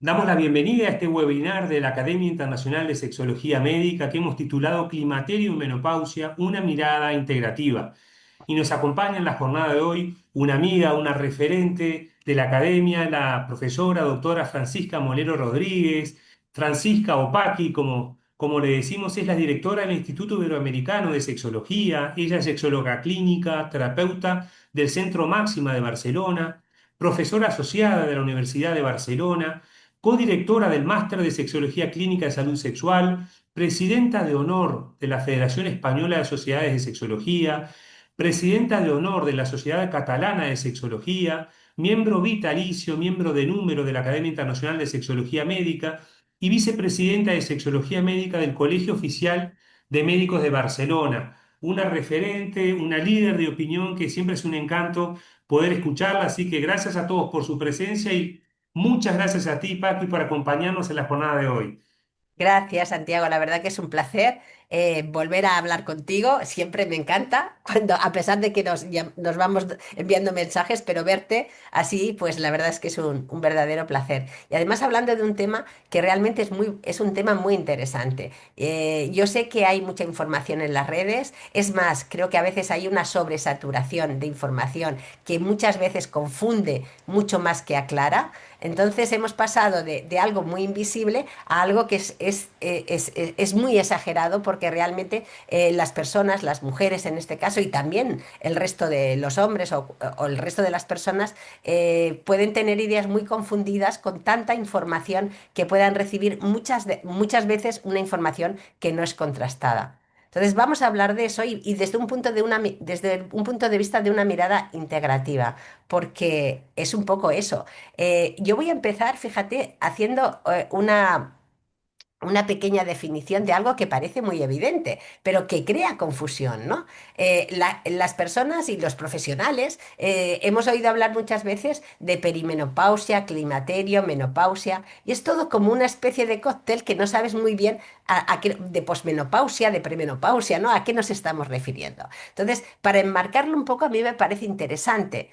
Damos la bienvenida a este webinar de la Academia Internacional de Sexología Médica que hemos titulado Climaterio y Menopausia, una mirada integrativa. Y nos acompaña en la jornada de hoy una amiga, una referente de la Academia, la profesora doctora Francisca Molero Rodríguez. Francisca Opaki, como le decimos, es la directora del Instituto Iberoamericano de Sexología. Ella es sexóloga clínica, terapeuta del Centro Máxima de Barcelona, profesora asociada de la Universidad de Barcelona, codirectora del Máster de Sexología Clínica de Salud Sexual, presidenta de honor de la Federación Española de Sociedades de Sexología, presidenta de honor de la Sociedad Catalana de Sexología, miembro vitalicio, miembro de número de la Academia Internacional de Sexología Médica y vicepresidenta de Sexología Médica del Colegio Oficial de Médicos de Barcelona. Una referente, una líder de opinión que siempre es un encanto poder escucharla, así que gracias a todos por su presencia y muchas gracias a ti, Paqui, por acompañarnos en la jornada de hoy. Gracias, Santiago. La verdad que es un placer volver a hablar contigo. Siempre me encanta, a pesar de que nos vamos enviando mensajes, pero verte así, pues la verdad es que es un verdadero placer. Y además hablando de un tema que realmente es un tema muy interesante. Yo sé que hay mucha información en las redes. Es más, creo que a veces hay una sobresaturación de información que muchas veces confunde mucho más que aclara. Entonces hemos pasado de algo muy invisible a algo que es muy exagerado porque realmente las personas, las mujeres en este caso y también el resto de los hombres o el resto de las personas pueden tener ideas muy confundidas con tanta información que puedan recibir muchas veces una información que no es contrastada. Entonces vamos a hablar de eso y desde un desde un punto de vista de una mirada integrativa, porque es un poco eso. Yo voy a empezar, fíjate, haciendo una pequeña definición de algo que parece muy evidente, pero que crea confusión, ¿no? Las personas y los profesionales hemos oído hablar muchas veces de perimenopausia, climaterio, menopausia, y es todo como una especie de cóctel que no sabes muy bien de posmenopausia, de premenopausia, ¿no? ¿A qué nos estamos refiriendo? Entonces, para enmarcarlo un poco, a mí me parece interesante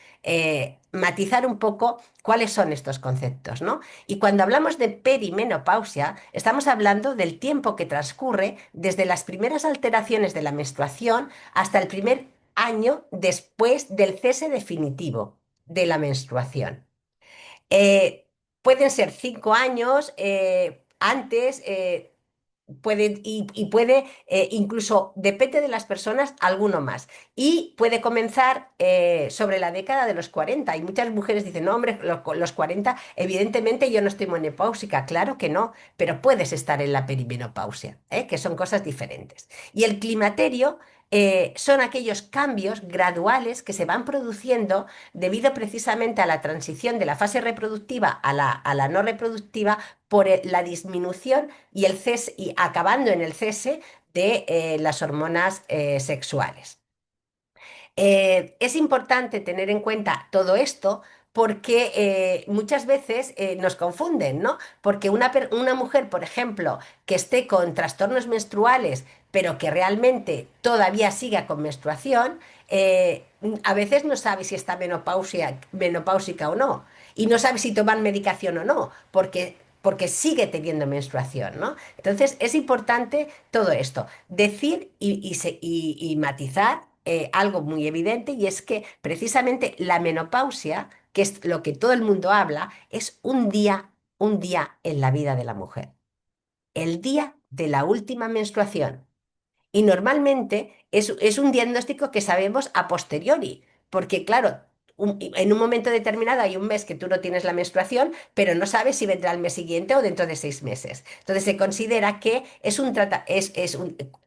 matizar un poco cuáles son estos conceptos, ¿no? Y cuando hablamos de perimenopausia, estamos hablando del tiempo que transcurre desde las primeras alteraciones de la menstruación hasta el primer año después del cese definitivo de la menstruación. Eh, Pueden ser 5 años antes, y puede, incluso, depende de las personas, alguno más. Y puede comenzar sobre la década de los 40. Y muchas mujeres dicen, no, hombre, los 40, evidentemente yo no estoy menopáusica. Claro que no, pero puedes estar en la perimenopausia, que son cosas diferentes. Y el climaterio son aquellos cambios graduales que se van produciendo debido precisamente a la transición de la fase reproductiva a la no reproductiva por la disminución y el cese, y acabando en el cese de las hormonas sexuales. Es importante tener en cuenta todo esto porque muchas veces nos confunden, ¿no? Porque una mujer, por ejemplo, que esté con trastornos menstruales, pero que realmente todavía siga con menstruación, a veces no sabe si está menopáusica o no, y no sabe si tomar medicación o no, porque sigue teniendo menstruación, ¿no? Entonces es importante todo esto, decir y matizar algo muy evidente, y es que precisamente la menopausia, que es lo que todo el mundo habla, es un día en la vida de la mujer, el día de la última menstruación. Y normalmente es un diagnóstico que sabemos a posteriori, porque claro, en un momento determinado hay un mes que tú no tienes la menstruación, pero no sabes si vendrá el mes siguiente o dentro de 6 meses. Entonces se considera que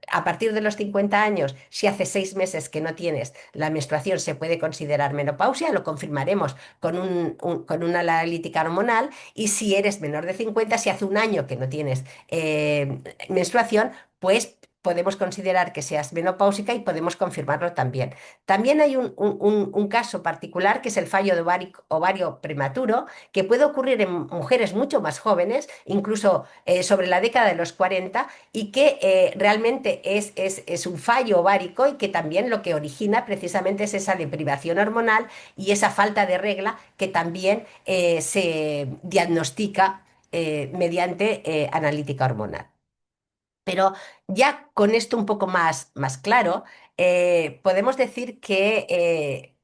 a partir de los 50 años, si hace 6 meses que no tienes la menstruación, se puede considerar menopausia, lo confirmaremos con una analítica hormonal, y si eres menor de 50, si hace un año que no tienes menstruación, pues podemos considerar que seas menopáusica y podemos confirmarlo también. También hay un caso particular que es el fallo de ovario prematuro, que puede ocurrir en mujeres mucho más jóvenes, incluso sobre la década de los 40, y que realmente es un fallo ovárico, y que también lo que origina precisamente es esa deprivación hormonal y esa falta de regla que también se diagnostica mediante analítica hormonal. Pero ya con esto un poco más claro, podemos decir que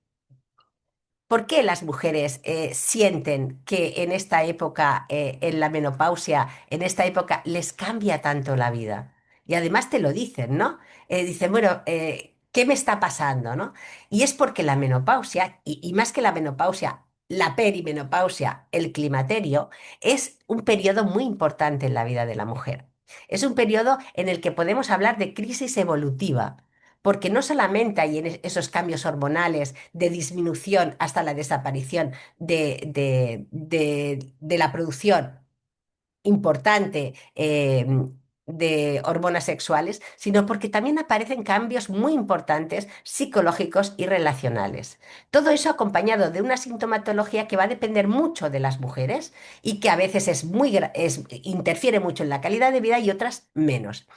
¿por qué las mujeres sienten que en esta época, en la menopausia, en esta época, les cambia tanto la vida? Y además te lo dicen, ¿no? Dicen, bueno, ¿qué me está pasando, no? Y es porque la menopausia, y más que la menopausia, la perimenopausia, el climaterio, es un periodo muy importante en la vida de la mujer. Es un periodo en el que podemos hablar de crisis evolutiva, porque no solamente hay esos cambios hormonales de disminución hasta la desaparición de la producción importante de hormonas sexuales, sino porque también aparecen cambios muy importantes psicológicos y relacionales. Todo eso acompañado de una sintomatología que va a depender mucho de las mujeres y que a veces interfiere mucho en la calidad de vida y otras menos.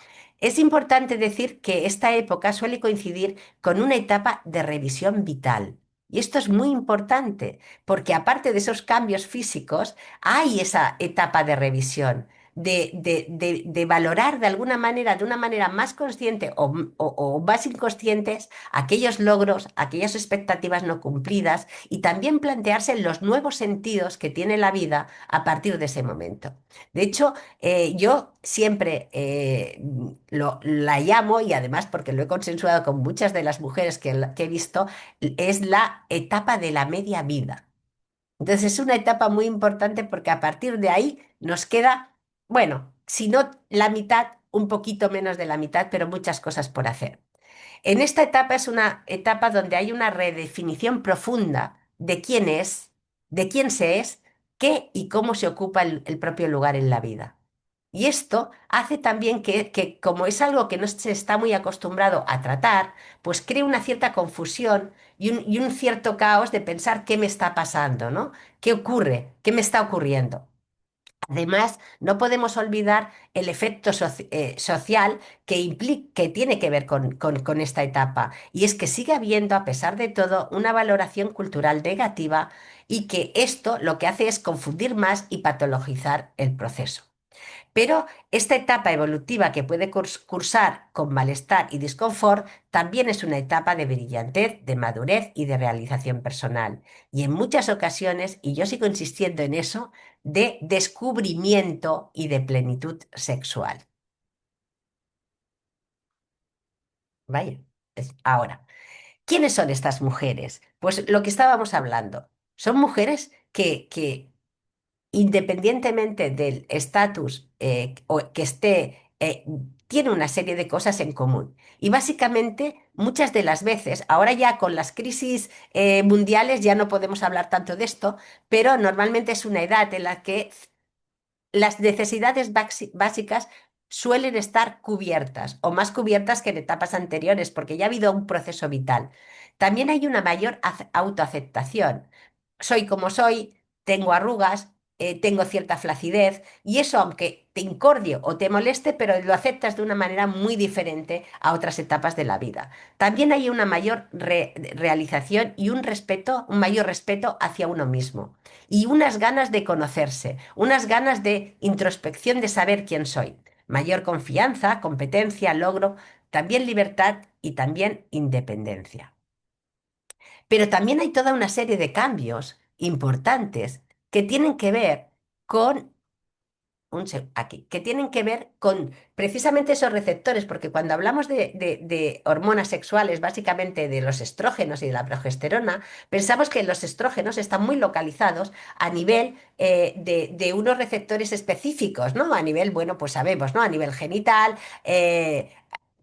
Es importante decir que esta época suele coincidir con una etapa de revisión vital. Y esto es muy importante, porque aparte de esos cambios físicos, hay esa etapa de revisión, de valorar de alguna manera, de una manera más consciente o más inconscientes, aquellos logros, aquellas expectativas no cumplidas y también plantearse los nuevos sentidos que tiene la vida a partir de ese momento. De hecho, yo siempre la llamo, y además porque lo he consensuado con muchas de las mujeres que he visto, es la etapa de la media vida. Entonces es una etapa muy importante porque a partir de ahí nos queda, bueno, si no la mitad, un poquito menos de la mitad, pero muchas cosas por hacer. En esta etapa es una etapa donde hay una redefinición profunda de quién es, de quién se es, qué y cómo se ocupa el propio lugar en la vida. Y esto hace también que, como es algo que no se está muy acostumbrado a tratar, pues crea una cierta confusión y un cierto caos de pensar qué me está pasando, ¿no? ¿Qué ocurre? ¿Qué me está ocurriendo? Además, no podemos olvidar el efecto social que tiene que ver con esta etapa, y es que sigue habiendo, a pesar de todo, una valoración cultural negativa y que esto lo que hace es confundir más y patologizar el proceso. Pero esta etapa evolutiva que puede cursar con malestar y desconfort también es una etapa de brillantez, de madurez y de realización personal. Y en muchas ocasiones, y yo sigo insistiendo en eso, de descubrimiento y de plenitud sexual. Vaya. Ahora, ¿quiénes son estas mujeres? Pues lo que estábamos hablando. Son mujeres que independientemente del estatus que esté, tiene una serie de cosas en común. Y básicamente, muchas de las veces, ahora ya con las crisis mundiales ya no podemos hablar tanto de esto, pero normalmente es una edad en la que las necesidades básicas suelen estar cubiertas o más cubiertas que en etapas anteriores porque ya ha habido un proceso vital. También hay una mayor autoaceptación. Soy como soy, tengo arrugas, tengo cierta flacidez y eso aunque te incordie o te moleste, pero lo aceptas de una manera muy diferente a otras etapas de la vida. También hay una mayor realización y un mayor respeto hacia uno mismo y unas ganas de conocerse, unas ganas de introspección de saber quién soy. Mayor confianza, competencia, logro, también libertad y también independencia. Pero también hay toda una serie de cambios importantes que tienen que ver con aquí, que tienen que ver con precisamente esos receptores, porque cuando hablamos de hormonas sexuales, básicamente de los estrógenos y de la progesterona, pensamos que los estrógenos están muy localizados a nivel de unos receptores específicos, ¿no? A nivel, bueno, pues sabemos, ¿no? A nivel genital,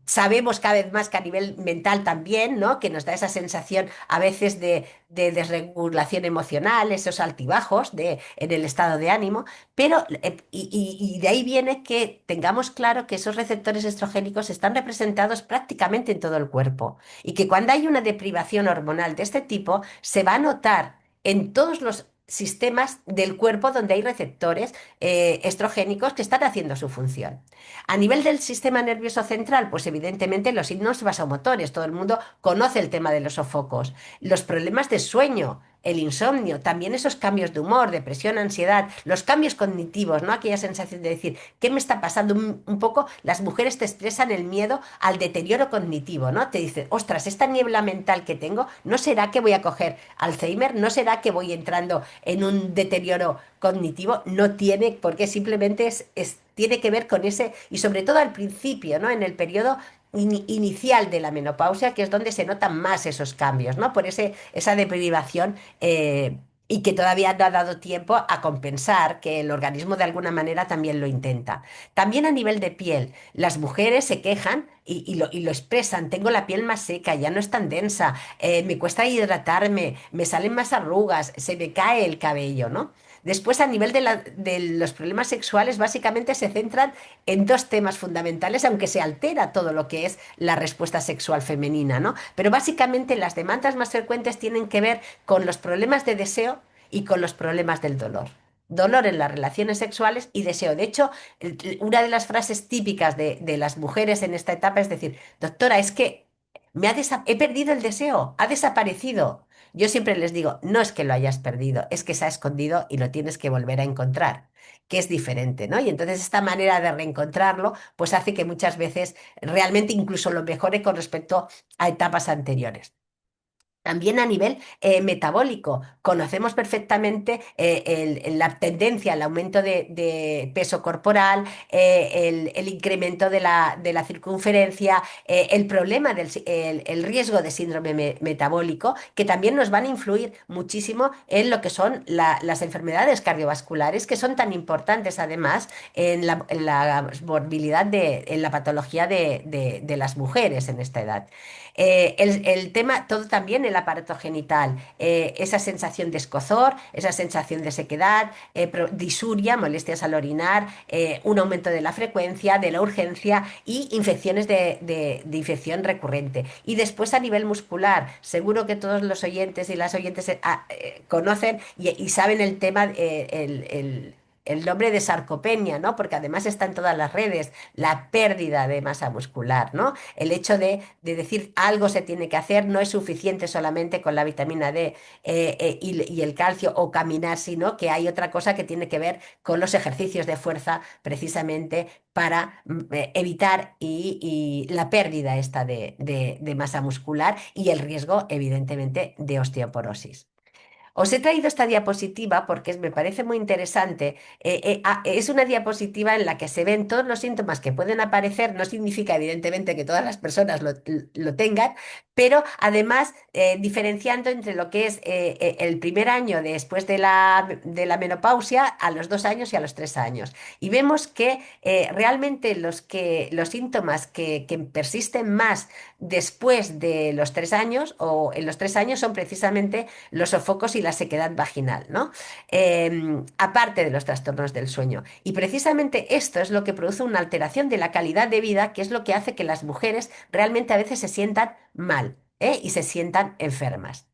sabemos cada vez más que a nivel mental también, ¿no? Que nos da esa sensación a veces de desregulación emocional, esos altibajos en el estado de ánimo, pero y de ahí viene que tengamos claro que esos receptores estrogénicos están representados prácticamente en todo el cuerpo y que cuando hay una deprivación hormonal de este tipo se va a notar en todos los sistemas del cuerpo donde hay receptores estrogénicos que están haciendo su función. A nivel del sistema nervioso central, pues evidentemente los signos vasomotores, todo el mundo conoce el tema de los sofocos, los problemas de sueño. el insomnio, también esos cambios de humor, depresión, ansiedad, los cambios cognitivos, ¿no? Aquella sensación de decir, ¿qué me está pasando? Un poco las mujeres te expresan el miedo al deterioro cognitivo, ¿no? Te dicen, ostras, esta niebla mental que tengo, ¿no será que voy a coger Alzheimer? ¿No será que voy entrando en un deterioro cognitivo? No tiene, porque simplemente tiene que ver con ese, y sobre todo al principio, ¿no? En el periodo inicial de la menopausia, que es donde se notan más esos cambios, ¿no? Por esa deprivación y que todavía no ha dado tiempo a compensar, que el organismo de alguna manera también lo intenta. También a nivel de piel, las mujeres se quejan y lo expresan, tengo la piel más seca, ya no es tan densa, me cuesta hidratarme, me salen más arrugas, se me cae el cabello, ¿no? Después, a nivel de los problemas sexuales, básicamente se centran en dos temas fundamentales, aunque se altera todo lo que es la respuesta sexual femenina, ¿no? Pero básicamente las demandas más frecuentes tienen que ver con los problemas de deseo y con los problemas del dolor. Dolor en las relaciones sexuales y deseo. De hecho, una de las frases típicas de las mujeres en esta etapa es decir, doctora, es que he perdido el deseo, ha desaparecido. Yo siempre les digo, no es que lo hayas perdido, es que se ha escondido y lo tienes que volver a encontrar, que es diferente, ¿no? Y entonces esta manera de reencontrarlo, pues hace que muchas veces realmente incluso lo mejore con respecto a etapas anteriores. También a nivel metabólico, conocemos perfectamente la tendencia al aumento de peso corporal, el incremento de la circunferencia, el problema el riesgo de síndrome metabólico, que también nos van a influir muchísimo en lo que son las enfermedades cardiovasculares, que son tan importantes además en la morbilidad, en la patología de las mujeres en esta edad. El tema, todo también el aparato genital, esa sensación de escozor, esa sensación de sequedad, disuria, molestias al orinar, un aumento de la frecuencia, de la urgencia y infecciones de infección recurrente. Y después a nivel muscular, seguro que todos los oyentes y las oyentes conocen y saben el tema, el nombre de sarcopenia, ¿no? Porque además está en todas las redes, la pérdida de masa muscular, ¿no? El hecho de decir algo se tiene que hacer, no es suficiente solamente con la vitamina D y el calcio o caminar, sino que hay otra cosa que tiene que ver con los ejercicios de fuerza precisamente para evitar la pérdida esta de masa muscular y el riesgo, evidentemente, de osteoporosis. Os he traído esta diapositiva porque me parece muy interesante. Es una diapositiva en la que se ven todos los síntomas que pueden aparecer. No significa, evidentemente, que todas las personas lo tengan, pero además diferenciando entre lo que es el primer año después de la menopausia, a los 2 años y a los 3 años. Y vemos que realmente los síntomas que persisten más después de los 3 años o en los 3 años son precisamente los sofocos y la sequedad vaginal, ¿no? Aparte de los trastornos del sueño. Y precisamente esto es lo que produce una alteración de la calidad de vida, que es lo que hace que las mujeres realmente a veces se sientan mal, y se sientan enfermas.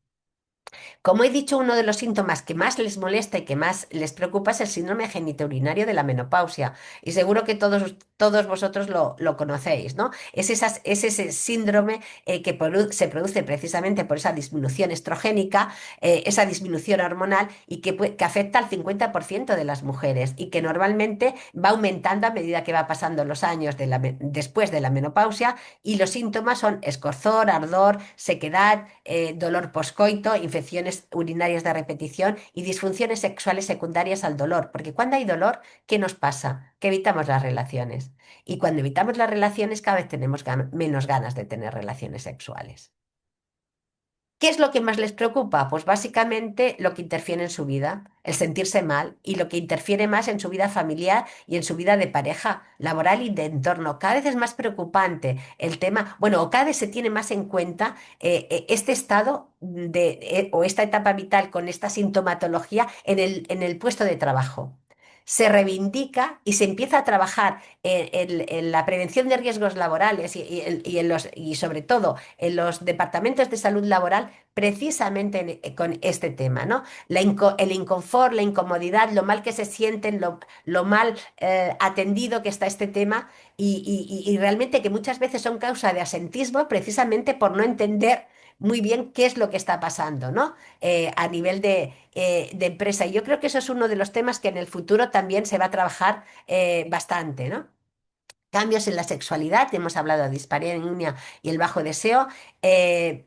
Como he dicho, uno de los síntomas que más les molesta y que más les preocupa es el síndrome genitourinario de la menopausia. Y seguro que todos vosotros lo conocéis, ¿no? Es ese síndrome que se produce precisamente por esa disminución estrogénica, esa disminución hormonal y que afecta al 50% de las mujeres y que normalmente va aumentando a medida que va pasando los años después de la menopausia y los síntomas son escorzor, ardor, sequedad, dolor poscoito, infecciones urinarias de repetición y disfunciones sexuales secundarias al dolor. Porque cuando hay dolor, ¿qué nos pasa? Que evitamos las relaciones. Y cuando evitamos las relaciones, cada vez tenemos menos ganas de tener relaciones sexuales. ¿Qué es lo que más les preocupa? Pues básicamente lo que interfiere en su vida, el sentirse mal y lo que interfiere más en su vida familiar y en su vida de pareja, laboral y de entorno. Cada vez es más preocupante el tema, bueno, o cada vez se tiene más en cuenta este estado o esta etapa vital con esta sintomatología en el puesto de trabajo. Se reivindica y se empieza a trabajar en la prevención de riesgos laborales y sobre todo en los departamentos de salud laboral precisamente con este tema, ¿no? El inconfort, la incomodidad, lo mal que se sienten, lo mal atendido que está este tema y realmente que muchas veces son causa de asentismo precisamente por no entender muy bien qué es lo que está pasando, ¿no? A nivel de empresa. Y yo creo que eso es uno de los temas que en el futuro también se va a trabajar bastante, ¿no? Cambios en la sexualidad, hemos hablado de dispareunia y el bajo deseo, eh,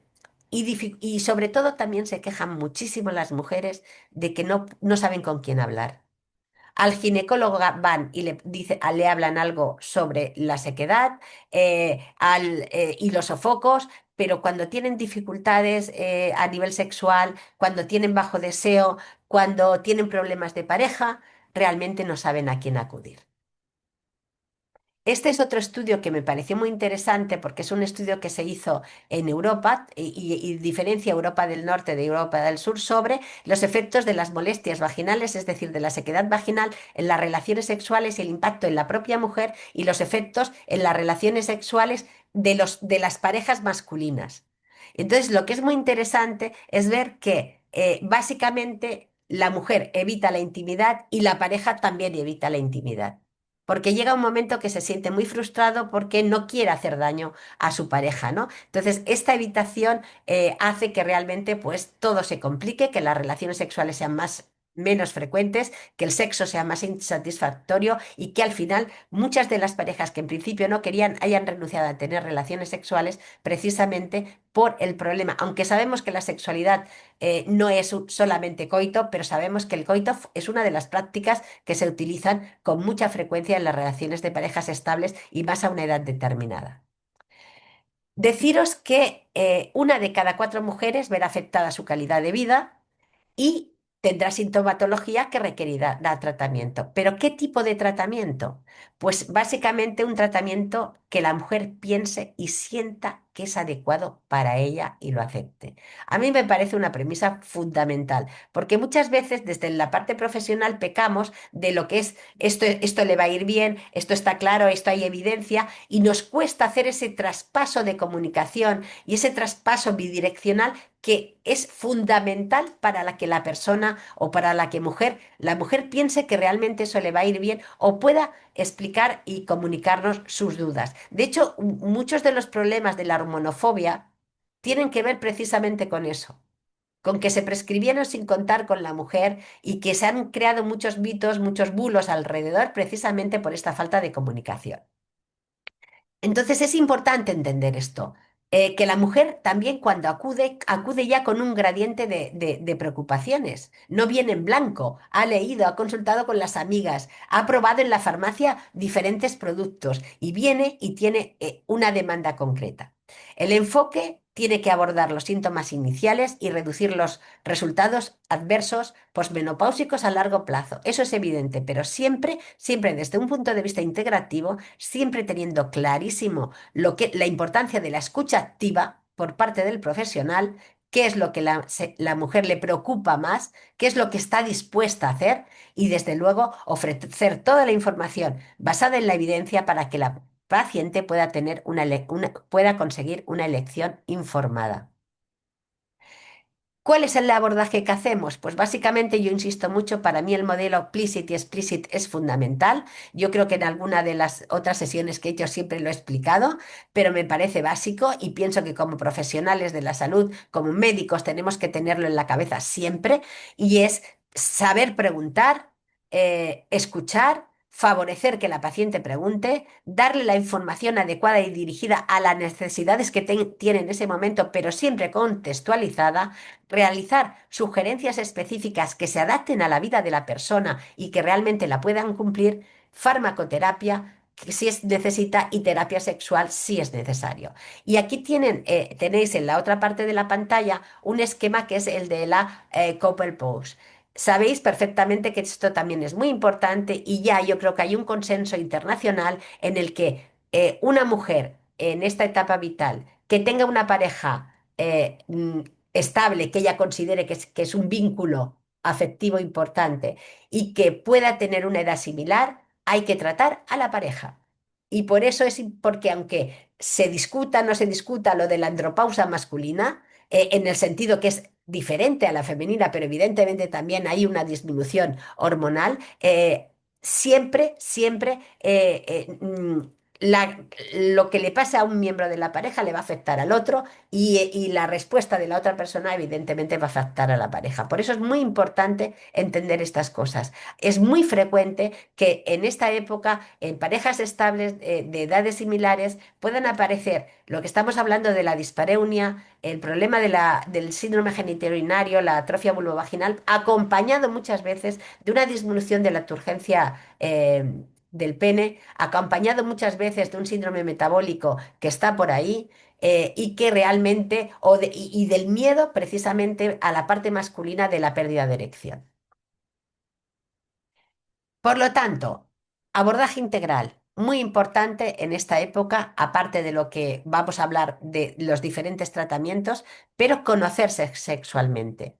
y sobre todo también se quejan muchísimo las mujeres de que no saben con quién hablar. Al ginecólogo van y le hablan algo sobre la sequedad y los sofocos, pero cuando tienen dificultades a nivel sexual, cuando tienen bajo deseo, cuando tienen problemas de pareja, realmente no saben a quién acudir. Este es otro estudio que me pareció muy interesante porque es un estudio que se hizo en Europa y diferencia Europa del Norte de Europa del Sur sobre los efectos de las molestias vaginales, es decir, de la sequedad vaginal en las relaciones sexuales y el impacto en la propia mujer y los efectos en las relaciones sexuales de las parejas masculinas. Entonces, lo que es muy interesante es ver que básicamente la mujer evita la intimidad y la pareja también evita la intimidad porque llega un momento que se siente muy frustrado porque no quiere hacer daño a su pareja, ¿no? Entonces, esta evitación hace que realmente pues todo se complique, que las relaciones sexuales sean menos frecuentes, que el sexo sea más insatisfactorio y que al final muchas de las parejas que en principio no querían hayan renunciado a tener relaciones sexuales precisamente por el problema. Aunque sabemos que la sexualidad no es solamente coito, pero sabemos que el coito es una de las prácticas que se utilizan con mucha frecuencia en las relaciones de parejas estables y más a una edad determinada. Deciros que una de cada cuatro mujeres verá afectada su calidad de vida y tendrá sintomatología que requerirá tratamiento. ¿Pero qué tipo de tratamiento? Pues básicamente un tratamiento que la mujer piense y sienta que es adecuado para ella y lo acepte. A mí me parece una premisa fundamental, porque muchas veces desde la parte profesional pecamos de lo que es esto le va a ir bien, esto está claro, esto hay evidencia, y nos cuesta hacer ese traspaso de comunicación y ese traspaso bidireccional que es fundamental para la que la persona o para la mujer piense que realmente eso le va a ir bien o pueda explicar y comunicarnos sus dudas. De hecho, muchos de los problemas de la hormonofobia tienen que ver precisamente con eso, con que se prescribieron sin contar con la mujer y que se han creado muchos mitos, muchos bulos alrededor precisamente por esta falta de comunicación. Entonces es importante entender esto, que la mujer también cuando acude ya con un gradiente de preocupaciones. No viene en blanco, ha leído, ha consultado con las amigas, ha probado en la farmacia diferentes productos y viene y tiene una demanda concreta. El enfoque tiene que abordar los síntomas iniciales y reducir los resultados adversos posmenopáusicos a largo plazo. Eso es evidente, pero siempre, siempre desde un punto de vista integrativo, siempre teniendo clarísimo la importancia de la escucha activa por parte del profesional, qué es lo que la mujer le preocupa más, qué es lo que está dispuesta a hacer y desde luego ofrecer toda la información basada en la evidencia para que la paciente pueda tener pueda conseguir una elección informada. ¿Cuál es el abordaje que hacemos? Pues básicamente yo insisto mucho, para mí el modelo Implicit y Explicit es fundamental. Yo creo que en alguna de las otras sesiones que he hecho siempre lo he explicado, pero me parece básico y pienso que como profesionales de la salud, como médicos, tenemos que tenerlo en la cabeza siempre y es saber preguntar, escuchar, favorecer que la paciente pregunte, darle la información adecuada y dirigida a las necesidades que tiene en ese momento, pero siempre contextualizada, realizar sugerencias específicas que se adapten a la vida de la persona y que realmente la puedan cumplir, farmacoterapia que si es necesita y terapia sexual si es necesario. Y aquí tenéis en la otra parte de la pantalla un esquema que es el de la Couple Pose. Sabéis perfectamente que esto también es muy importante y ya yo creo que hay un consenso internacional en el que una mujer en esta etapa vital que tenga una pareja estable, que ella considere que es un vínculo afectivo importante y que pueda tener una edad similar, hay que tratar a la pareja. Y por eso porque aunque se discuta, no se discuta lo de la andropausa masculina, en el sentido que es diferente a la femenina, pero evidentemente también hay una disminución hormonal, siempre, siempre lo que le pasa a un miembro de la pareja le va a afectar al otro y la respuesta de la otra persona evidentemente va a afectar a la pareja. Por eso es muy importante entender estas cosas. Es muy frecuente que en esta época, en parejas estables de edades similares, puedan aparecer lo que estamos hablando de la dispareunia, el problema del síndrome genitourinario, la atrofia vulvovaginal, acompañado muchas veces de una disminución de la turgencia del pene, acompañado muchas veces de un síndrome metabólico que está por ahí y que realmente, y del miedo precisamente a la parte masculina de la pérdida de erección. Por lo tanto, abordaje integral, muy importante en esta época, aparte de lo que vamos a hablar de los diferentes tratamientos, pero conocerse sexualmente.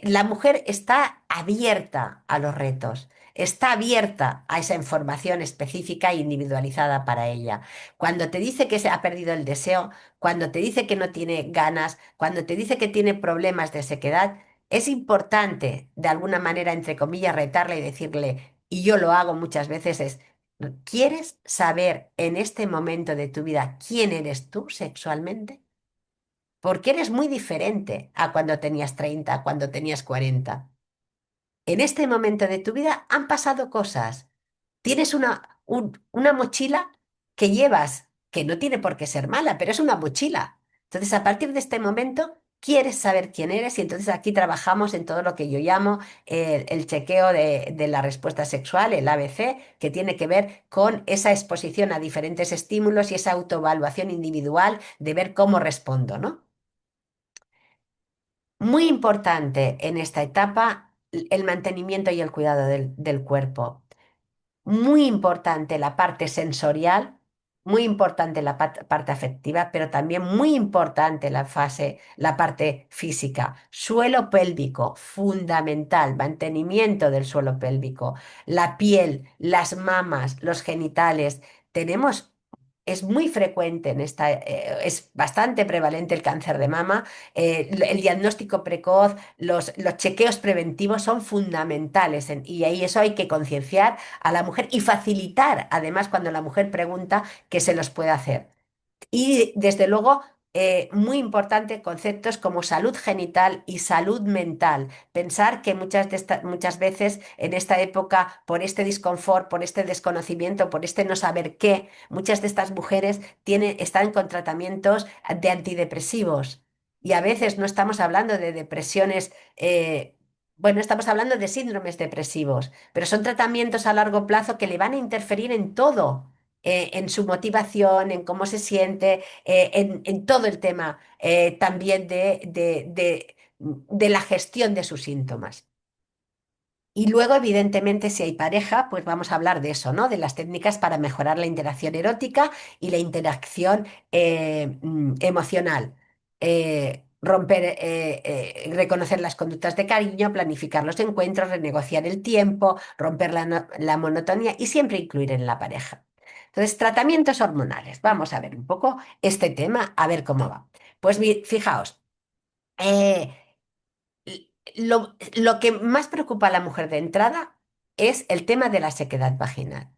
La mujer está abierta a los retos, está abierta a esa información específica e individualizada para ella. Cuando te dice que se ha perdido el deseo, cuando te dice que no tiene ganas, cuando te dice que tiene problemas de sequedad, es importante, de alguna manera, entre comillas, retarle y decirle, y yo lo hago muchas veces, es, ¿quieres saber en este momento de tu vida quién eres tú sexualmente? Porque eres muy diferente a cuando tenías 30, a cuando tenías 40. En este momento de tu vida han pasado cosas. Tienes una mochila que llevas, que no tiene por qué ser mala, pero es una mochila. Entonces, a partir de este momento, quieres saber quién eres y entonces aquí trabajamos en todo lo que yo llamo el chequeo de la respuesta sexual, el ABC, que tiene que ver con esa exposición a diferentes estímulos y esa autoevaluación individual de ver cómo respondo, ¿no? Muy importante en esta etapa el mantenimiento y el cuidado del cuerpo. Muy importante la parte sensorial, muy importante la parte afectiva, pero también muy importante la parte física. Suelo pélvico, fundamental, mantenimiento del suelo pélvico, la piel, las mamas, los genitales. Tenemos Es muy frecuente es bastante prevalente el cáncer de mama. El diagnóstico precoz, los chequeos preventivos son fundamentales y ahí eso hay que concienciar a la mujer y facilitar, además, cuando la mujer pregunta, que se los puede hacer. Y desde luego, muy importante conceptos como salud genital y salud mental. Pensar que muchas veces en esta época, por este disconfort, por este desconocimiento, por este no saber qué, muchas de estas mujeres están con tratamientos de antidepresivos. Y a veces no estamos hablando de depresiones, bueno, estamos hablando de síndromes depresivos, pero son tratamientos a largo plazo que le van a interferir en todo, en su motivación, en cómo se siente, en todo el tema también de la gestión de sus síntomas. Y luego, evidentemente, si hay pareja, pues vamos a hablar de eso, ¿no? De las técnicas para mejorar la interacción erótica y la interacción emocional. Reconocer las conductas de cariño, planificar los encuentros, renegociar el tiempo, romper la monotonía y siempre incluir en la pareja. Entonces, tratamientos hormonales. Vamos a ver un poco este tema, a ver cómo va. Pues fijaos, eh, lo que más preocupa a la mujer de entrada es el tema de la sequedad vaginal.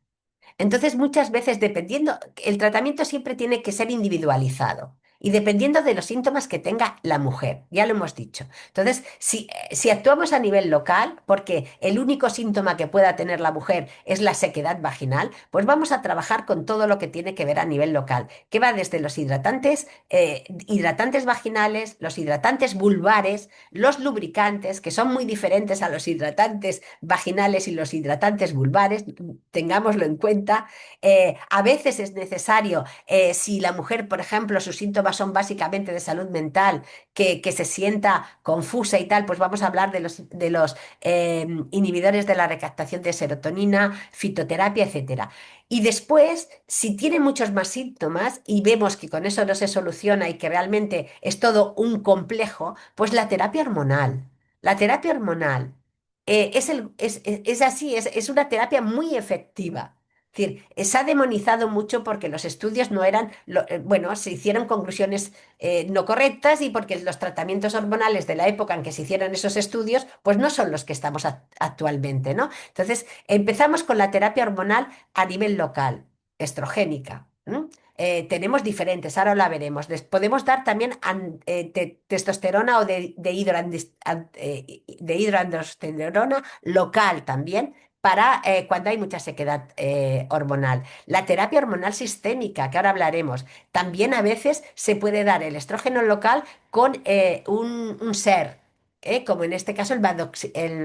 Entonces, muchas veces, dependiendo, el tratamiento siempre tiene que ser individualizado y dependiendo de los síntomas que tenga la mujer, ya lo hemos dicho. Entonces, si actuamos a nivel local, porque el único síntoma que pueda tener la mujer es la sequedad vaginal, pues vamos a trabajar con todo lo que tiene que ver a nivel local, que va desde los hidratantes vaginales, los hidratantes vulvares, los lubricantes, que son muy diferentes a los hidratantes vaginales y los hidratantes vulvares, tengámoslo en cuenta. A veces es necesario, si la mujer, por ejemplo, sus síntomas son básicamente de salud mental, que se sienta confusa y tal, pues vamos a hablar de los inhibidores de la recaptación de serotonina, fitoterapia, etcétera. Y después, si tiene muchos más síntomas y vemos que con eso no se soluciona y que realmente es todo un complejo, pues la terapia hormonal. La terapia hormonal es así, es una terapia muy efectiva. Es decir, se ha demonizado mucho porque los estudios no eran, bueno, se hicieron conclusiones no correctas y porque los tratamientos hormonales de la época en que se hicieron esos estudios, pues no son los que estamos actualmente, ¿no? Entonces, empezamos con la terapia hormonal a nivel local. estrogénica. Tenemos diferentes, ahora la veremos. Podemos dar también testosterona o de hidroandrosterona local también para cuando hay mucha sequedad hormonal. La terapia hormonal sistémica, que ahora hablaremos, también a veces se puede dar el estrógeno local con un SER. Como en este caso el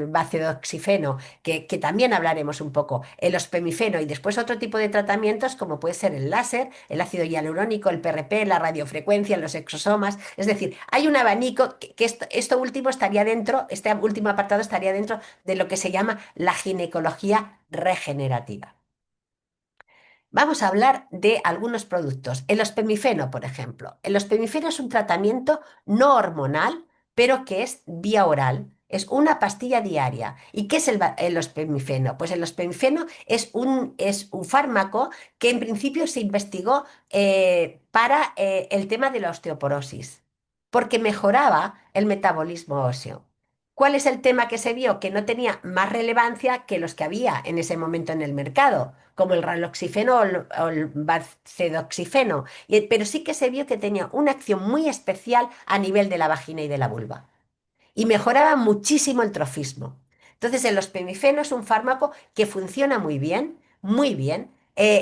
bacedoxifeno, que también hablaremos un poco, el ospemifeno y después otro tipo de tratamientos como puede ser el láser, el ácido hialurónico, el PRP, la radiofrecuencia, los exosomas. Es decir, hay un abanico que esto último estaría dentro, este último apartado estaría dentro de lo que se llama la ginecología regenerativa. Vamos a hablar de algunos productos. El ospemifeno, por ejemplo. El ospemifeno es un tratamiento no hormonal, pero que es vía oral. Es una pastilla diaria. ¿Y qué es el ospemifeno? Pues el ospemifeno es un fármaco que en principio se investigó para el tema de la osteoporosis, porque mejoraba el metabolismo óseo. ¿Cuál es el tema que se vio? Que no tenía más relevancia que los que había en ese momento en el mercado, como el raloxifeno o el bacedoxifeno, pero sí que se vio que tenía una acción muy especial a nivel de la vagina y de la vulva y mejoraba muchísimo el trofismo. Entonces, el ospemifeno es un fármaco que funciona muy bien, muy bien.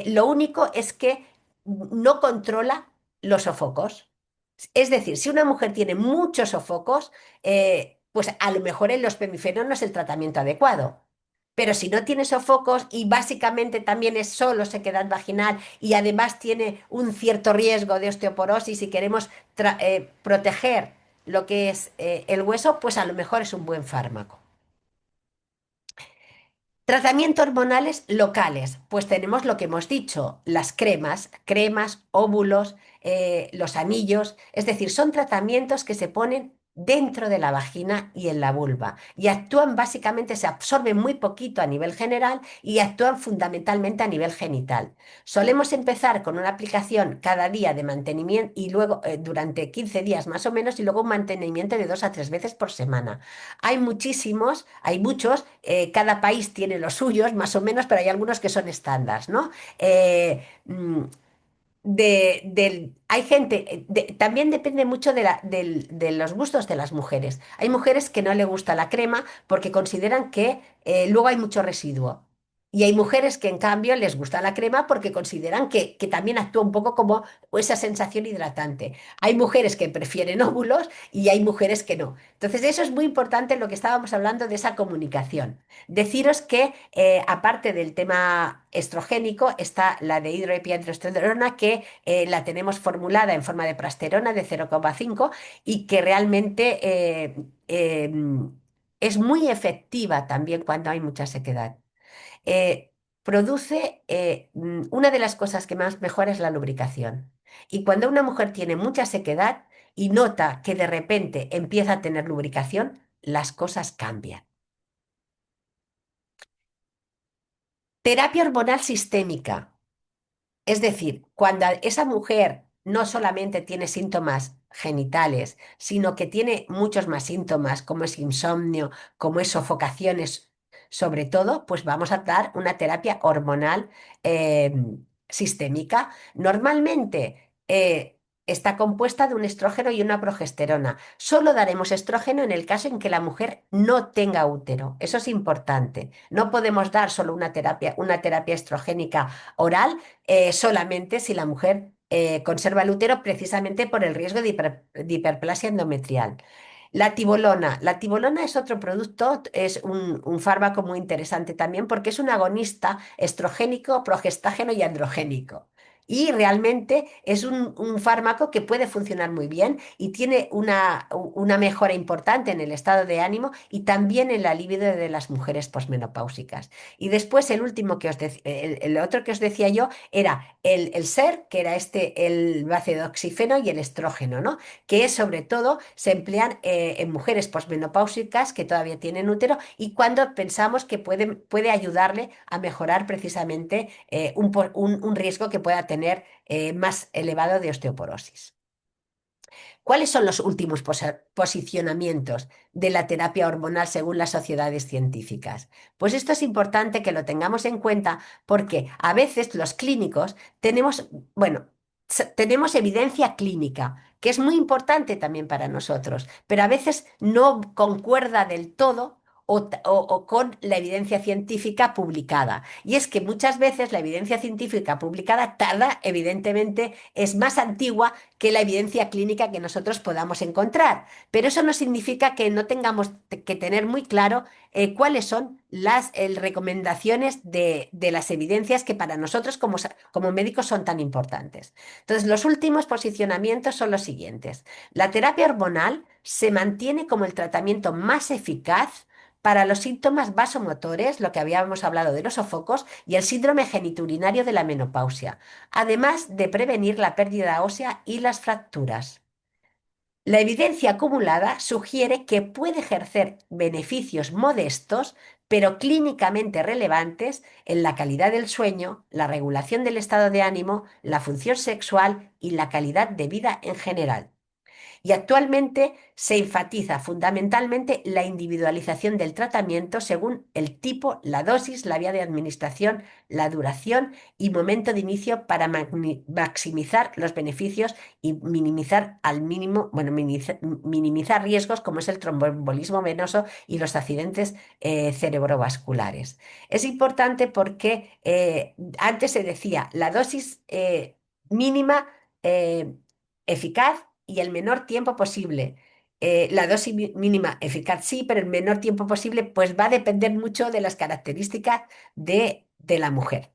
Lo único es que no controla los sofocos. Es decir, si una mujer tiene muchos sofocos, pues a lo mejor el ospemifeno no es el tratamiento adecuado. Pero si no tiene sofocos y básicamente también es solo sequedad vaginal y además tiene un cierto riesgo de osteoporosis y queremos proteger lo que es el hueso, pues a lo mejor es un buen fármaco. Tratamientos hormonales locales, pues tenemos lo que hemos dicho, las cremas, óvulos, los anillos, es decir, son tratamientos que se ponen dentro de la vagina y en la vulva y actúan básicamente, se absorben muy poquito a nivel general y actúan fundamentalmente a nivel genital. Solemos empezar con una aplicación cada día de mantenimiento y luego durante 15 días más o menos y luego un mantenimiento de 2 a 3 veces por semana. Hay muchos, cada país tiene los suyos, más o menos, pero hay algunos que son estándares, ¿no? Eh, mm, hay gente, también depende mucho de los gustos de las mujeres. Hay mujeres que no le gusta la crema porque consideran que luego hay mucho residuo. Y hay mujeres que en cambio les gusta la crema porque consideran que también actúa un poco como esa sensación hidratante. Hay mujeres que prefieren óvulos y hay mujeres que no. Entonces eso es muy importante en lo que estábamos hablando de esa comunicación. Deciros que aparte del tema estrogénico está la de hidroepiandrosterona que la tenemos formulada en forma de prasterona de 0,5 y que realmente es muy efectiva también cuando hay mucha sequedad. Produce, una de las cosas que más mejora es la lubricación. Y cuando una mujer tiene mucha sequedad y nota que de repente empieza a tener lubricación, las cosas cambian. Terapia hormonal sistémica. Es decir, cuando esa mujer no solamente tiene síntomas genitales, sino que tiene muchos más síntomas, como es insomnio, como es sofocaciones, sobre todo, pues vamos a dar una terapia hormonal eh, sistémica. Normalmente está compuesta de un estrógeno y una progesterona. Solo daremos estrógeno en el caso en que la mujer no tenga útero. Eso es importante. No podemos dar solo una terapia estrogénica oral solamente si la mujer conserva el útero precisamente por el riesgo de hiperplasia endometrial. La tibolona es otro producto, es un fármaco muy interesante también porque es un agonista estrogénico, progestágeno y androgénico. Y realmente es un fármaco que puede funcionar muy bien y tiene una mejora importante en el estado de ánimo y también en la libido de las mujeres posmenopáusicas. Y después el último el otro que os decía yo era el SER, que era el bacedoxifeno y el estrógeno, ¿no? Que sobre todo se emplean en mujeres posmenopáusicas que todavía tienen útero y cuando pensamos que puede ayudarle a mejorar precisamente un riesgo que pueda tener más elevado de osteoporosis. ¿Cuáles son los últimos posicionamientos de la terapia hormonal según las sociedades científicas? Pues esto es importante que lo tengamos en cuenta porque a veces los clínicos tenemos, bueno, tenemos evidencia clínica, que es muy importante también para nosotros, pero a veces no concuerda del todo o con la evidencia científica publicada. Y es que muchas veces la evidencia científica publicada tarda, evidentemente, es más antigua que la evidencia clínica que nosotros podamos encontrar. Pero eso no significa que no tengamos que tener muy claro cuáles son las recomendaciones de las evidencias que para nosotros como médicos son tan importantes. Entonces, los últimos posicionamientos son los siguientes. La terapia hormonal se mantiene como el tratamiento más eficaz para los síntomas vasomotores, lo que habíamos hablado de los sofocos, y el síndrome genitourinario de la menopausia, además de prevenir la pérdida ósea y las fracturas. La evidencia acumulada sugiere que puede ejercer beneficios modestos, pero clínicamente relevantes en la calidad del sueño, la regulación del estado de ánimo, la función sexual y la calidad de vida en general. Y actualmente se enfatiza fundamentalmente la individualización del tratamiento según el tipo, la dosis, la vía de administración, la duración y momento de inicio para maximizar los beneficios y minimizar al mínimo, bueno, minimizar riesgos como es el tromboembolismo venoso y los accidentes cerebrovasculares. Es importante porque antes se decía la dosis mínima eficaz y el menor tiempo posible. La dosis mínima eficaz sí, pero el menor tiempo posible pues va a depender mucho de las características de la mujer.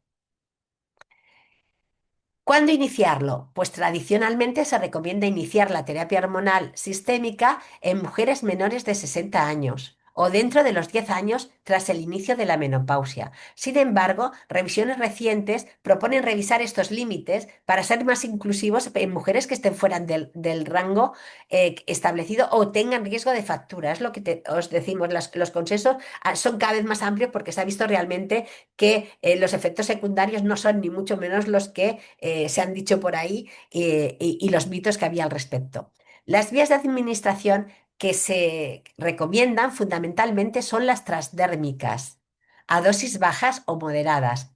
¿Cuándo iniciarlo? Pues tradicionalmente se recomienda iniciar la terapia hormonal sistémica en mujeres menores de 60 años o dentro de los 10 años tras el inicio de la menopausia. Sin embargo, revisiones recientes proponen revisar estos límites para ser más inclusivos en mujeres que estén fuera del rango establecido o tengan riesgo de fractura. Es lo que os decimos, los consensos son cada vez más amplios porque se ha visto realmente que los efectos secundarios no son ni mucho menos los que se han dicho por ahí y los mitos que había al respecto. Las vías de administración que se recomiendan fundamentalmente son las transdérmicas, a dosis bajas o moderadas.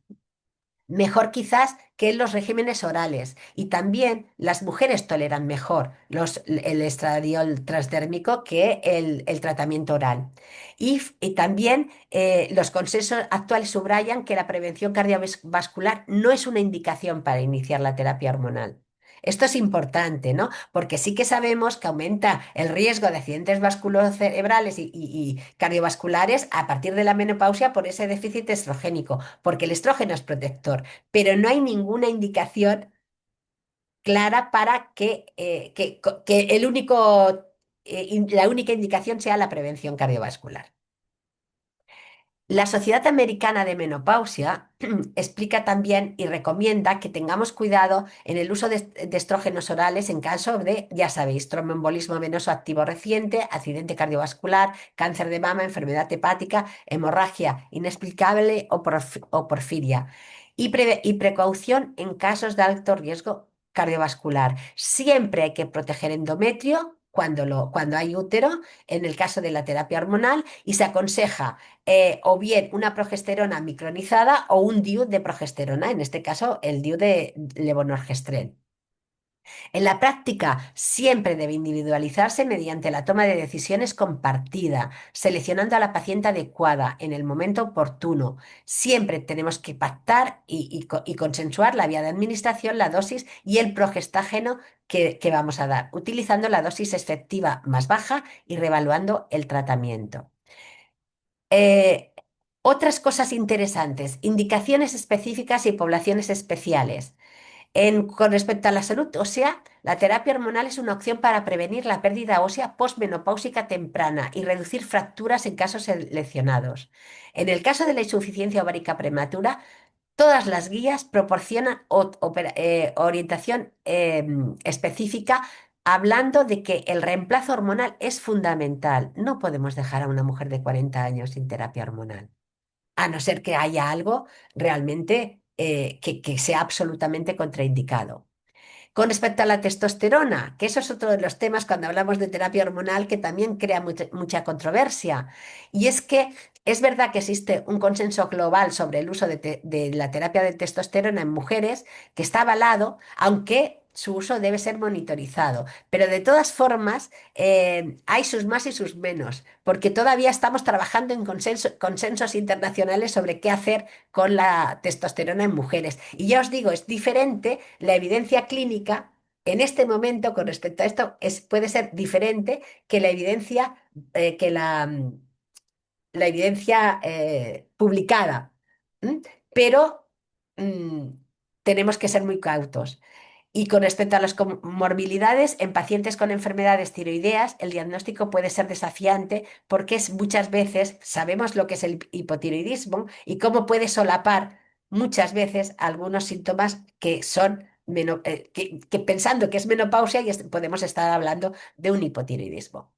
Mejor quizás que los regímenes orales y también las mujeres toleran mejor el estradiol transdérmico que el tratamiento oral. Y también los consensos actuales subrayan que la prevención cardiovascular no es una indicación para iniciar la terapia hormonal. Esto es importante, ¿no? Porque sí que sabemos que aumenta el riesgo de accidentes vasculocerebrales y cardiovasculares a partir de la menopausia por ese déficit estrogénico, porque el estrógeno es protector, pero no hay ninguna indicación clara para que la única indicación sea la prevención cardiovascular. La Sociedad Americana de Menopausia explica también y recomienda que tengamos cuidado en el uso de estrógenos orales en caso de, ya sabéis, tromboembolismo venoso activo reciente, accidente cardiovascular, cáncer de mama, enfermedad hepática, hemorragia inexplicable o porfiria. Y precaución en casos de alto riesgo cardiovascular. Siempre hay que proteger endometrio cuando hay útero, en el caso de la terapia hormonal, y se aconseja o bien una progesterona micronizada o un DIU de progesterona, en este caso el DIU de levonorgestrel. En la práctica, siempre debe individualizarse mediante la toma de decisiones compartida, seleccionando a la paciente adecuada en el momento oportuno. Siempre tenemos que pactar y consensuar la vía de administración, la dosis y el progestágeno que vamos a dar, utilizando la dosis efectiva más baja y revaluando el tratamiento. Eh, Otras cosas interesantes, indicaciones específicas y poblaciones especiales. Con respecto a la salud ósea, la terapia hormonal es una opción para prevenir la pérdida ósea posmenopáusica temprana y reducir fracturas en casos seleccionados. En el caso de la insuficiencia ovárica prematura, todas las guías proporcionan orientación específica hablando de que el reemplazo hormonal es fundamental. No podemos dejar a una mujer de 40 años sin terapia hormonal, a no ser que haya algo realmente que sea absolutamente contraindicado. Con respecto a la testosterona, que eso es otro de los temas cuando hablamos de terapia hormonal que también crea mucha controversia. Y es que es verdad que existe un consenso global sobre el uso de la terapia de testosterona en mujeres que está avalado, aunque su uso debe ser monitorizado. Pero de todas formas, hay sus más y sus menos, porque todavía estamos trabajando en consensos internacionales sobre qué hacer con la testosterona en mujeres. Y ya os digo, es diferente la evidencia clínica en este momento con respecto a esto, puede ser diferente que la evidencia, que la evidencia publicada. ¿M? Pero mm, tenemos que ser muy cautos. Y con respecto a las comorbilidades, en pacientes con enfermedades tiroideas, el diagnóstico puede ser desafiante porque muchas veces sabemos lo que es el hipotiroidismo y cómo puede solapar muchas veces algunos síntomas que son que pensando que es menopausia y podemos estar hablando de un hipotiroidismo.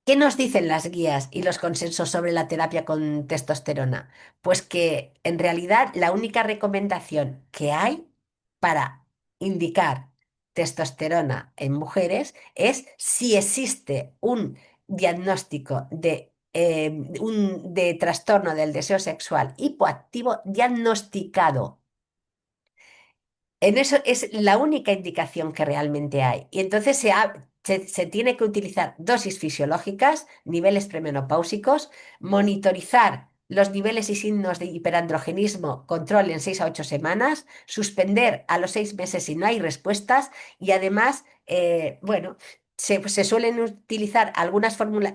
¿Qué nos dicen las guías y los consensos sobre la terapia con testosterona? Pues que en realidad la única recomendación que hay para indicar testosterona en mujeres es si existe un diagnóstico de trastorno del deseo sexual hipoactivo diagnosticado. En eso es la única indicación que realmente hay. Y entonces se tiene que utilizar dosis fisiológicas, niveles premenopáusicos, monitorizar los niveles y signos de hiperandrogenismo, control en 6 a 8 semanas, suspender a los 6 meses si no hay respuestas y además, bueno, se suelen utilizar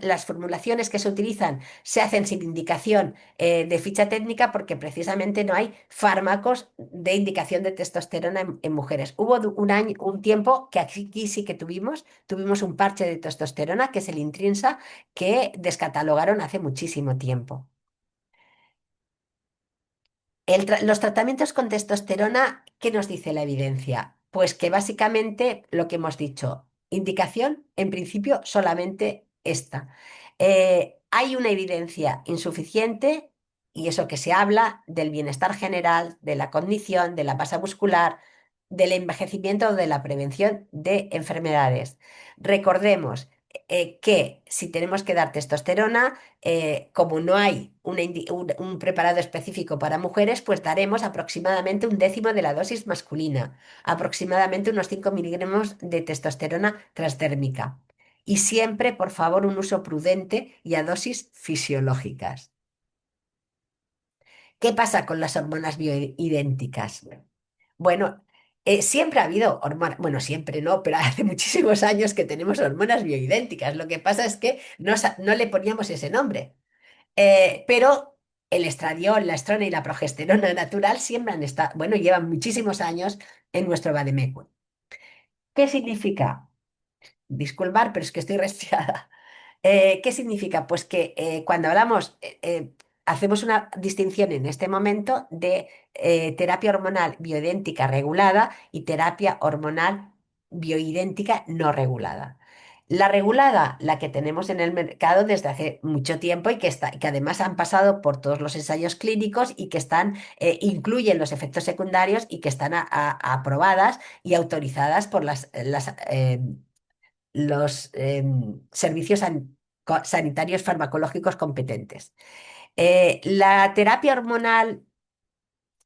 las formulaciones que se utilizan se hacen sin indicación de ficha técnica porque precisamente no hay fármacos de indicación de testosterona en mujeres. Hubo un tiempo que aquí sí que tuvimos un parche de testosterona, que es el Intrinsa, que descatalogaron hace muchísimo tiempo. Los tratamientos con testosterona, ¿qué nos dice la evidencia? Pues que básicamente lo que hemos dicho, indicación, en principio, solamente esta. Hay una evidencia insuficiente y eso que se habla del bienestar general, de la cognición, de la masa muscular, del envejecimiento o de la prevención de enfermedades. Recordemos que si tenemos que dar testosterona, como no hay un preparado específico para mujeres, pues daremos aproximadamente un décimo de la dosis masculina, aproximadamente unos 5 miligramos de testosterona transdérmica. Y siempre, por favor, un uso prudente y a dosis fisiológicas. ¿Qué pasa con las hormonas bioidénticas? Bueno, siempre ha habido hormonas, bueno, siempre no, pero hace muchísimos años que tenemos hormonas bioidénticas. Lo que pasa es que no le poníamos ese nombre. Pero el estradiol, la estrona y la progesterona natural siempre han estado, bueno, llevan muchísimos años en nuestro vademécum. ¿Qué significa? Disculpar, pero es que estoy resfriada. ¿Qué significa? Pues que cuando hablamos, hacemos una distinción en este momento de terapia hormonal bioidéntica regulada y terapia hormonal bioidéntica no regulada. La regulada, la que tenemos en el mercado desde hace mucho tiempo y que además han pasado por todos los ensayos clínicos y que incluyen los efectos secundarios y que están aprobadas y autorizadas por los servicios sanitarios farmacológicos competentes. La terapia hormonal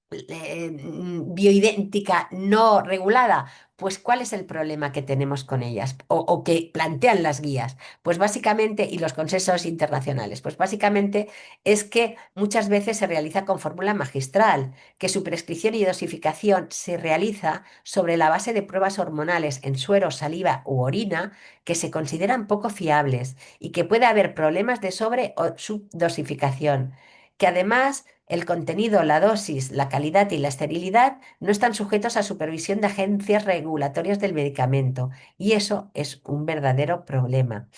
bioidéntica no regulada, pues ¿cuál es el problema que tenemos con ellas o que plantean las guías? Pues básicamente, y los consensos internacionales, pues básicamente es que muchas veces se realiza con fórmula magistral, que su prescripción y dosificación se realiza sobre la base de pruebas hormonales en suero, saliva u orina que se consideran poco fiables y que puede haber problemas de sobre o subdosificación, que además el contenido, la dosis, la calidad y la esterilidad no están sujetos a supervisión de agencias regulatorias del medicamento y eso es un verdadero problema.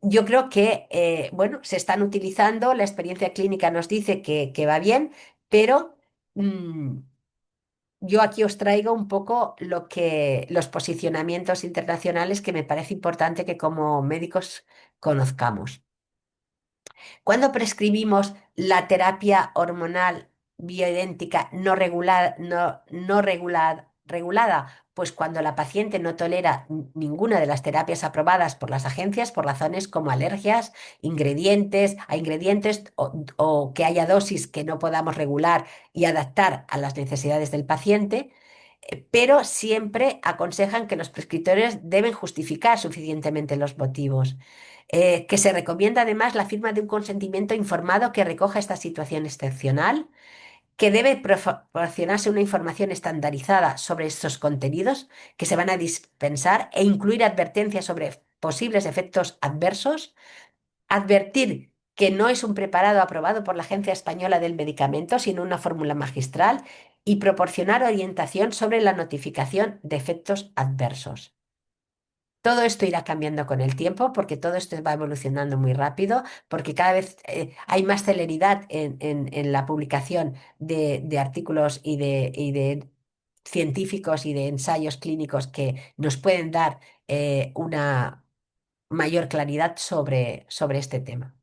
Yo creo que, bueno, se están utilizando, la experiencia clínica nos dice que va bien, pero mm, yo aquí os traigo un poco los posicionamientos internacionales que me parece importante que como médicos conozcamos. Cuando prescribimos la terapia hormonal bioidéntica no regulada, regulada? Pues cuando la paciente no tolera ninguna de las terapias aprobadas por las agencias por razones como alergias, ingredientes o que haya dosis que no podamos regular y adaptar a las necesidades del paciente, pero siempre aconsejan que los prescriptores deben justificar suficientemente los motivos. Que se recomienda además la firma de un consentimiento informado que recoja esta situación excepcional, que debe proporcionarse una información estandarizada sobre estos contenidos que se van a dispensar e incluir advertencias sobre posibles efectos adversos, advertir que no es un preparado aprobado por la Agencia Española del Medicamento, sino una fórmula magistral, y proporcionar orientación sobre la notificación de efectos adversos. Todo esto irá cambiando con el tiempo porque todo esto va evolucionando muy rápido, porque cada vez hay más celeridad en la publicación de artículos y de científicos y de ensayos clínicos que nos pueden dar una mayor claridad sobre este tema.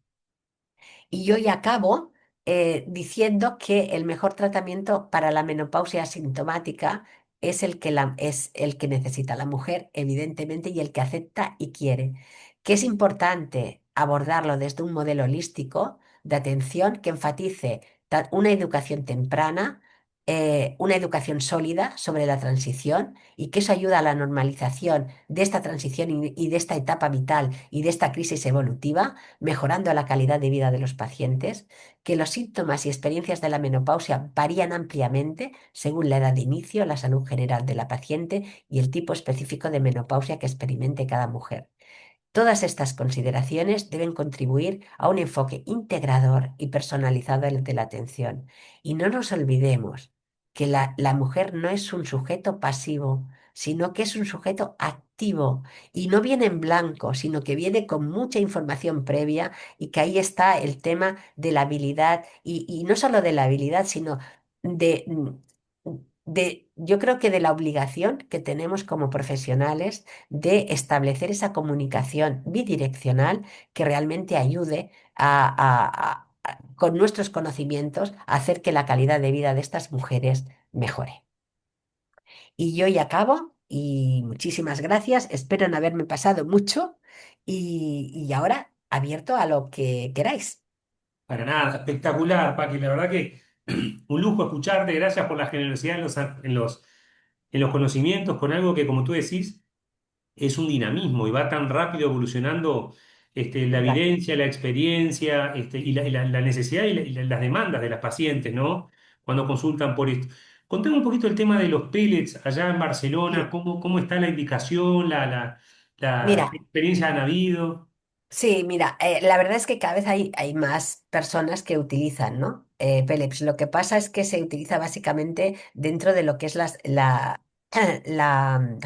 Y hoy acabo diciendo que el mejor tratamiento para la menopausia asintomática es el que necesita la mujer, evidentemente, y el que acepta y quiere. Que es importante abordarlo desde un modelo holístico de atención que enfatice una educación temprana, una educación sólida sobre la transición y que eso ayuda a la normalización de esta transición y de esta etapa vital y de esta crisis evolutiva, mejorando la calidad de vida de los pacientes, que los síntomas y experiencias de la menopausia varían ampliamente según la edad de inicio, la salud general de la paciente y el tipo específico de menopausia que experimente cada mujer. Todas estas consideraciones deben contribuir a un enfoque integrador y personalizado de la atención. Y no nos olvidemos que la mujer no es un sujeto pasivo, sino que es un sujeto activo y no viene en blanco, sino que viene con mucha información previa y que ahí está el tema de la habilidad y no solo de la habilidad, sino de, yo creo que de la obligación que tenemos como profesionales de establecer esa comunicación bidireccional que realmente ayude con nuestros conocimientos a hacer que la calidad de vida de estas mujeres mejore. Y yo ya acabo y muchísimas gracias. Espero no haberme pasado mucho y ahora abierto a lo que queráis. Para nada, espectacular, Paqui. La verdad que un lujo escucharte. Gracias por la generosidad en los conocimientos, con algo que, como tú decís, es un dinamismo y va tan rápido evolucionando la Exacto. evidencia, la experiencia y la necesidad y las demandas de las pacientes, ¿no? Cuando consultan por esto. Contame un poquito el tema de los pellets allá en Barcelona, Sí. cómo está la indicación, qué Mira, experiencias han habido. sí, mira, la verdad es que cada vez hay más personas que utilizan, ¿no? Pellets. Lo que pasa es que se utiliza básicamente dentro de lo que es la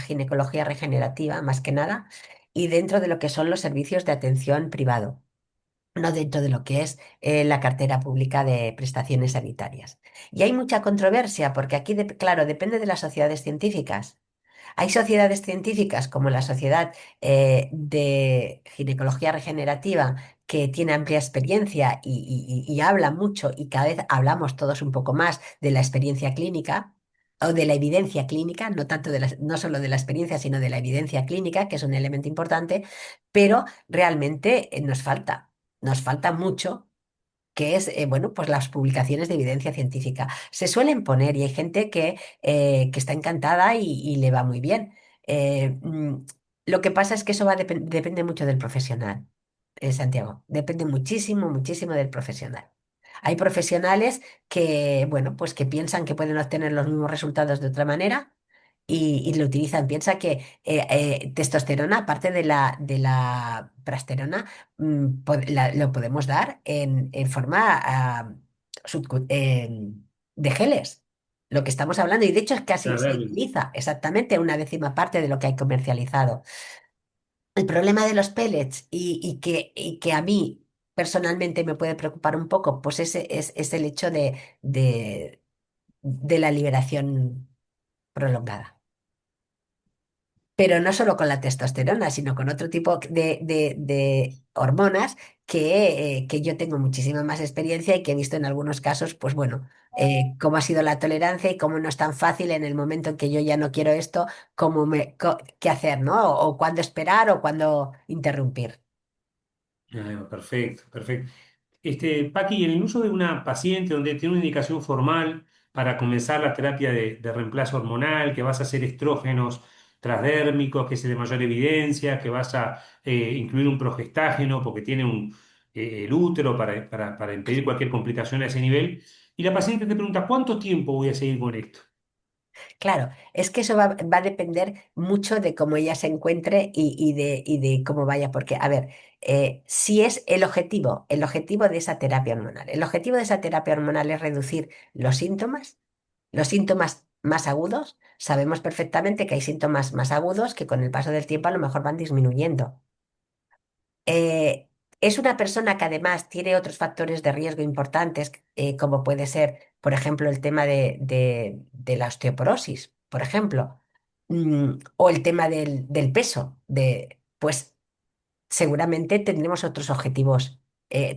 ginecología regenerativa, más que nada, y dentro de lo que son los servicios de atención privado, no dentro de lo que es la cartera pública de prestaciones sanitarias. Y hay mucha controversia porque aquí, claro, depende de las sociedades científicas. Hay sociedades científicas como la Sociedad de Ginecología Regenerativa que tiene amplia experiencia y habla mucho y cada vez hablamos todos un poco más de la experiencia clínica o de la evidencia clínica, no tanto no solo de la experiencia, sino de la evidencia clínica, que es un elemento importante, pero realmente nos falta mucho que es, bueno, pues las publicaciones de evidencia científica. Se suelen poner y hay gente que está encantada y le va muy bien. Eh, mm, lo que pasa es que eso depende mucho del profesional, Santiago. Depende muchísimo, muchísimo del profesional. Hay profesionales que, bueno, pues que piensan que pueden obtener los mismos resultados de otra manera y lo utilizan. Piensa que testosterona, aparte de la prasterona, lo podemos dar en forma de geles. Lo que estamos hablando, y de hecho es que así se Verdes. utiliza exactamente una décima parte de lo que hay comercializado. El problema de los pellets y que a mí personalmente me puede preocupar un poco, pues ese es el hecho de la liberación prolongada. Pero no solo con la testosterona, sino con otro tipo de hormonas que yo tengo muchísima más experiencia y que he visto en algunos casos, pues bueno, cómo ha sido la tolerancia y cómo no es tan fácil en el momento en que yo ya no quiero esto, qué hacer, ¿no? O cuándo esperar o cuándo interrumpir. Perfecto, perfecto. Paqui, en el uso de una paciente donde tiene una indicación formal para comenzar la terapia de reemplazo hormonal, que vas a hacer estrógenos transdérmicos, que es de mayor evidencia, que vas a incluir un progestágeno porque tiene el útero para impedir cualquier complicación a ese nivel, y la paciente te pregunta, ¿cuánto tiempo voy a seguir con esto? Claro, es que eso va a depender mucho de cómo ella se encuentre y de cómo vaya, porque, a ver, si es el objetivo de esa terapia hormonal, el objetivo de esa terapia hormonal es reducir los síntomas más agudos, sabemos perfectamente que hay síntomas más agudos que con el paso del tiempo a lo mejor van disminuyendo. Eh, es una persona que además tiene otros factores de riesgo importantes, como puede ser, por ejemplo, el tema de la osteoporosis, por ejemplo, o el tema del peso, pues seguramente tendremos otros objetivos,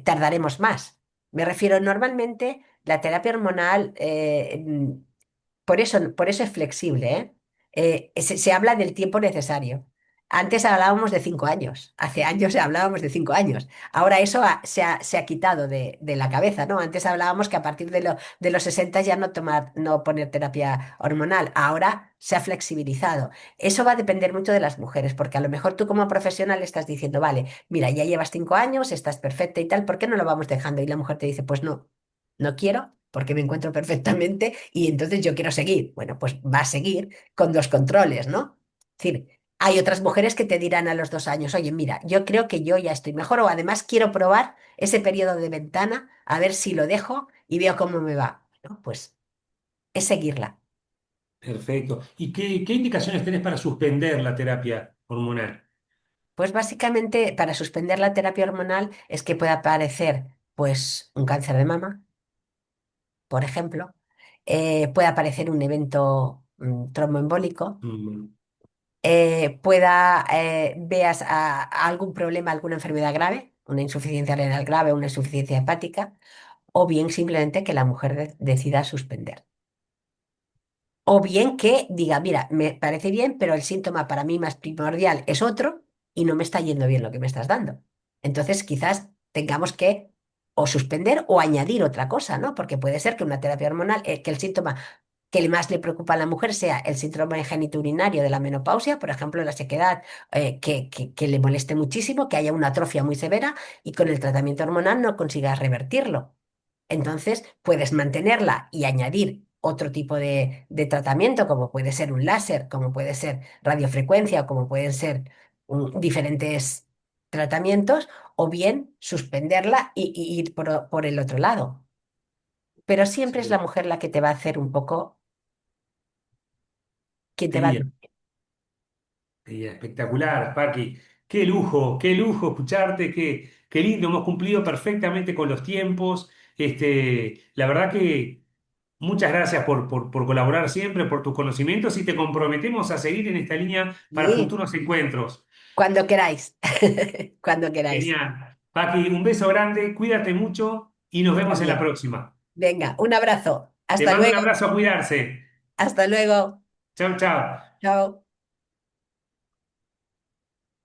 tardaremos más. Me refiero, normalmente la terapia hormonal, por eso es flexible, ¿eh? Se habla del tiempo necesario. Antes hablábamos de 5 años, hace años hablábamos de 5 años. Ahora eso se ha quitado de la cabeza, ¿no? Antes hablábamos que a partir de los 60 ya no poner terapia hormonal. Ahora se ha flexibilizado. Eso va a depender mucho de las mujeres, porque a lo mejor tú como profesional estás diciendo, vale, mira, ya llevas 5 años, estás perfecta y tal, ¿por qué no lo vamos dejando? Y la mujer te dice, pues no, no quiero porque me encuentro perfectamente y entonces yo quiero seguir. Bueno, pues va a seguir con los controles, ¿no? Es decir, hay otras mujeres que te dirán a los 2 años, oye, mira, yo creo que yo ya estoy mejor o además quiero probar ese periodo de ventana a ver si lo dejo y veo cómo me va. Bueno, pues es seguirla. Perfecto. ¿Y qué indicaciones tenés para suspender la terapia hormonal? Pues básicamente para suspender la terapia hormonal es que puede aparecer pues un cáncer de mama, por ejemplo, puede aparecer un evento tromboembólico, Mm, veas algún problema, alguna enfermedad grave, una insuficiencia renal grave, una insuficiencia hepática, o bien simplemente que la mujer decida suspender. O bien que diga, mira, me parece bien, pero el síntoma para mí más primordial es otro y no me está yendo bien lo que me estás dando. Entonces, quizás tengamos que o suspender o añadir otra cosa, ¿no? Porque puede ser que una terapia hormonal, que el síntoma que más le preocupa a la mujer sea el síndrome genitourinario de la menopausia, por ejemplo, la sequedad, que le moleste muchísimo, que haya una atrofia muy severa y con el tratamiento hormonal no consigas revertirlo. Entonces, puedes mantenerla y añadir otro tipo de tratamiento, como puede ser un láser, como puede ser radiofrecuencia, o como pueden ser diferentes tratamientos, o bien suspenderla y ir por el otro lado. Pero siempre es la sí, mujer la que te va a hacer un poco, quien te va a... quería. Espectacular, Paqui. Qué lujo escucharte, qué lindo, hemos cumplido perfectamente con los tiempos. La verdad que muchas gracias por colaborar siempre, por tus conocimientos y te comprometemos a seguir en esta línea para Sí, futuros encuentros. cuando queráis, cuando queráis. Genial. Paqui, un beso grande, cuídate mucho y nos Tú vemos en la también. próxima. Venga, un abrazo. Te Hasta mando un luego. abrazo a cuidarse. Hasta luego. Chau, chau. Chao.